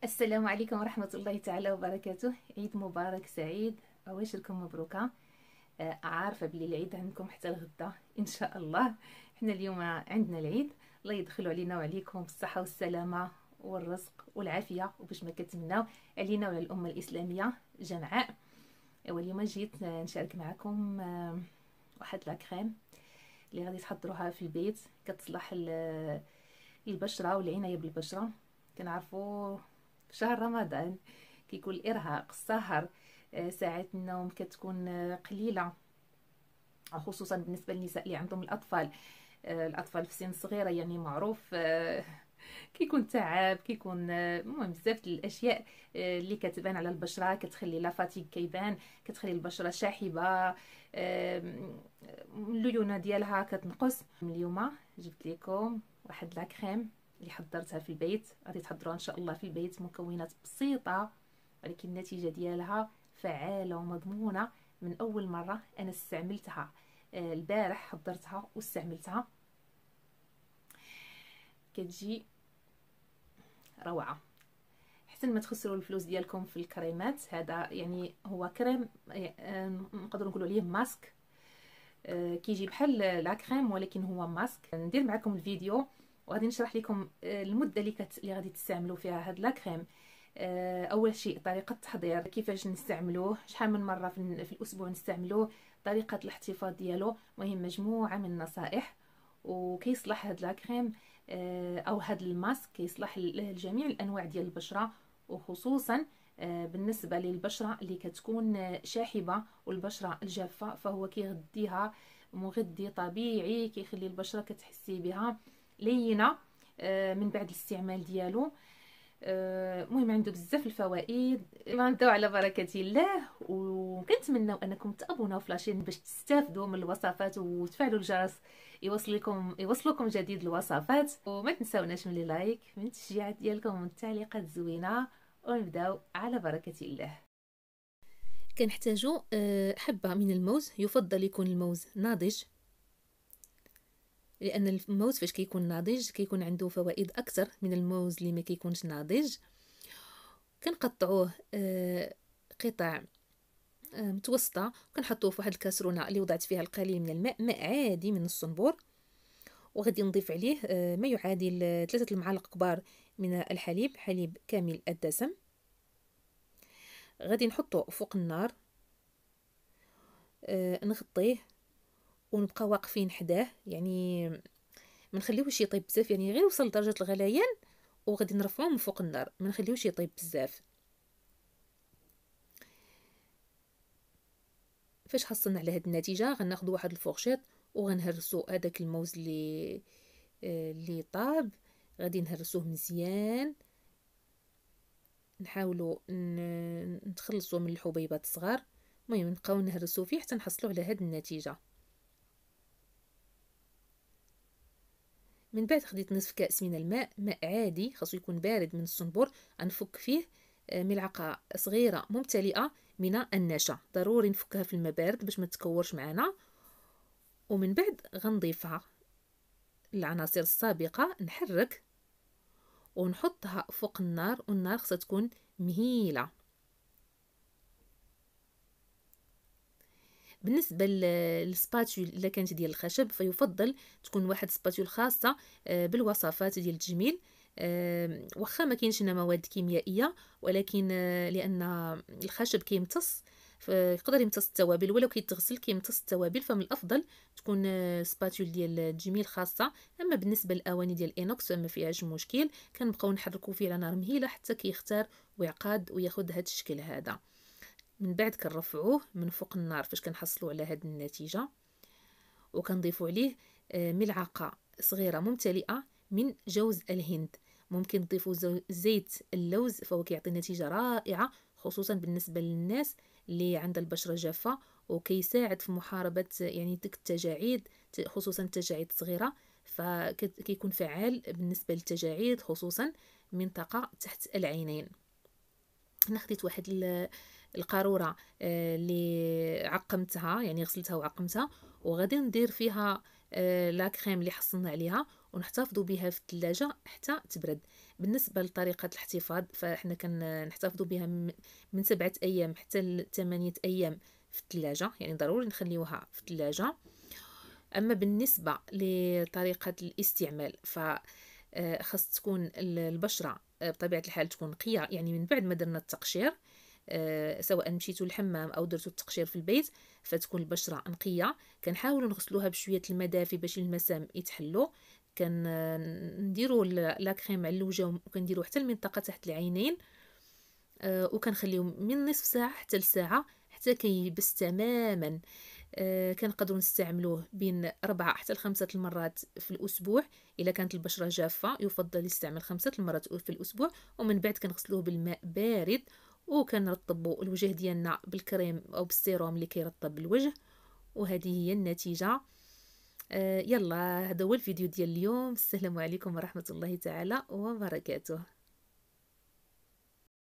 السلام عليكم ورحمة الله تعالى وبركاته. عيد مبارك سعيد، أواشركم مبروكة. عارفة بلي العيد عندكم حتى الغدا إن شاء الله. حنا اليوم عندنا العيد، الله يدخلوا علينا وعليكم بالصحة والسلامة والرزق والعافية، وباش ما كتمناو علينا وعلى الأمة الإسلامية جمعاء. واليوم جيت نشارك معكم واحد لاكريم اللي غادي تحضروها في البيت، كتصلح البشرة والعناية بالبشرة. كنعرفوا في شهر رمضان كيكون الارهاق، السهر، ساعات النوم كتكون قليله، خصوصا بالنسبه للنساء اللي عندهم الاطفال. الاطفال في سن صغيره يعني معروف كيكون تعب، كيكون المهم بزاف الاشياء اللي كتبان على البشره، كتخلي لا فاتيك كيبان، كتخلي البشره شاحبه، الليونه ديالها كتنقص. اليوم جبت لكم واحد لا كريم اللي حضرتها في البيت، غادي تحضروها ان شاء الله في البيت، مكونات بسيطه ولكن النتيجه ديالها فعاله ومضمونه. من اول مره انا استعملتها، البارح حضرتها واستعملتها، كتجي روعه. حسن ما تخسروا الفلوس ديالكم في الكريمات. هذا يعني هو كريم، نقدروا نقولوا عليه ماسك، كيجي بحال لا كريم ولكن هو ماسك. ندير معكم الفيديو وغادي نشرح لكم المده اللي غادي تستعملوا فيها هاد لا كريم. اول شيء طريقه التحضير، كيفاش نستعملوه، شحال من مره في الاسبوع نستعملوه، طريقه الاحتفاظ ديالو، مهم مجموعه من النصائح. وكيصلح هاد لا كريم او هاد الماسك كيصلح لجميع الانواع ديال البشره، وخصوصا بالنسبه للبشره اللي كتكون شاحبه والبشره الجافه، فهو كيغذيها مغذي طبيعي، كيخلي البشره كتحسي بها لينه من بعد الاستعمال ديالو. المهم عنده بزاف الفوائد. نبداو على بركه الله، وكنتمنوا انكم تابوناو في لاشين باش تستافدوا من الوصفات وتفعلوا الجرس يوصلكم جديد الوصفات، وما تنساوناش من لايك، من التشجيعات ديالكم ومن التعليقات الزوينه. ونبداو على بركه الله. كنحتاجوا حبه من الموز، يفضل يكون الموز ناضج، لان الموز فاش كيكون ناضج كيكون عنده فوائد اكثر من الموز اللي ما كيكونش ناضج. كنقطعوه قطع متوسطه، وكنحطوه في واحد الكاسرونه اللي وضعت فيها القليل من الماء، ماء عادي من الصنبور، وغادي نضيف عليه ما يعادل 3 المعالق كبار من الحليب، حليب كامل الدسم. غادي نحطه فوق النار، نغطيه ونبقى واقفين حداه، يعني ما نخليوش يطيب بزاف، يعني غير يوصل لدرجه الغليان وغادي نرفعوه من فوق النار، ما نخليوش يطيب بزاف. فاش حصلنا على هذه النتيجه غناخذ واحد الفورشيط وغنهرسو هذاك الموز اللي طاب، غادي نهرسوه مزيان، نحاولوا نتخلصوا من الحبيبات الصغار. المهم نبقاو نهرسو فيه حتى نحصلوا على هذه النتيجه. من بعد خديت نصف كاس من الماء، ماء عادي خاصو يكون بارد من الصنبور، غنفك فيه ملعقه صغيره ممتلئه من النشا، ضروري نفكها في الماء بارد باش ما تكورش معنا. ومن بعد غنضيفها العناصر السابقه، نحرك ونحطها فوق النار، والنار خصها تكون مهيله. بالنسبه للسباتول الا كانت ديال الخشب فيفضل تكون واحد سباتول خاصه بالوصفات ديال التجميل، واخا ما كاينش هنا مواد كيميائيه، ولكن لان الخشب كيمتص، يقدر يمتص التوابل، ولو كيتغسل كيمتص التوابل، فمن الافضل تكون سباتول ديال التجميل خاصه. اما بالنسبه للاواني ديال الانوكس فما فيهاش مشكل، كنبقاو نحركوا فيه على نار مهيله حتى كيختار ويعقد وياخذ هذا الشكل هذا. من بعد كنرفعوه من فوق النار فاش كنحصلوا على هذه النتيجه، وكنضيفوا عليه ملعقه صغيره ممتلئه من جوز الهند. ممكن تضيفوا زيت اللوز، فهو كيعطي نتيجه رائعه، خصوصا بالنسبه للناس اللي عندها البشره جافه، وكيساعد في محاربه يعني ديك التجاعيد، خصوصا التجاعيد الصغيره، فكيكون فعال بالنسبه للتجاعيد خصوصا منطقه تحت العينين. انا خديت واحد القاروره اللي عقمتها، يعني غسلتها وعقمتها، وغادي ندير فيها لا كريم اللي حصلنا عليها، ونحتفظوا بها في الثلاجه حتى تبرد. بالنسبه لطريقه الاحتفاظ فاحنا كنحتفظوا بها من 7 ايام حتى 8 ايام في الثلاجه، يعني ضروري نخليوها في الثلاجه. اما بالنسبه لطريقه الاستعمال ف خاص تكون البشره بطبيعه الحال تكون نقيه، يعني من بعد ما درنا التقشير سواء مشيتوا للحمام او درتوا التقشير في البيت فتكون البشره نقيه. كنحاولوا نغسلوها بشويه الماء دافي باش المسام يتحلوا. نديروا لا كريم على الوجه وكنديروا حتى المنطقه تحت العينين، وكنخليو من نصف ساعه حتى لساعه حتى كيبس تماما. كنقدروا نستعملوه بين 4 حتى ل5 المرات في الاسبوع. الا كانت البشره جافه يفضل يستعمل 5 المرات في الاسبوع، ومن بعد كنغسلوه بالماء بارد وكنرطبوا الوجه ديالنا بالكريم او بالسيروم اللي كيرطب الوجه. وهذه هي النتيجه. يلا هذا هو الفيديو ديال اليوم. السلام عليكم ورحمه الله تعالى وبركاته.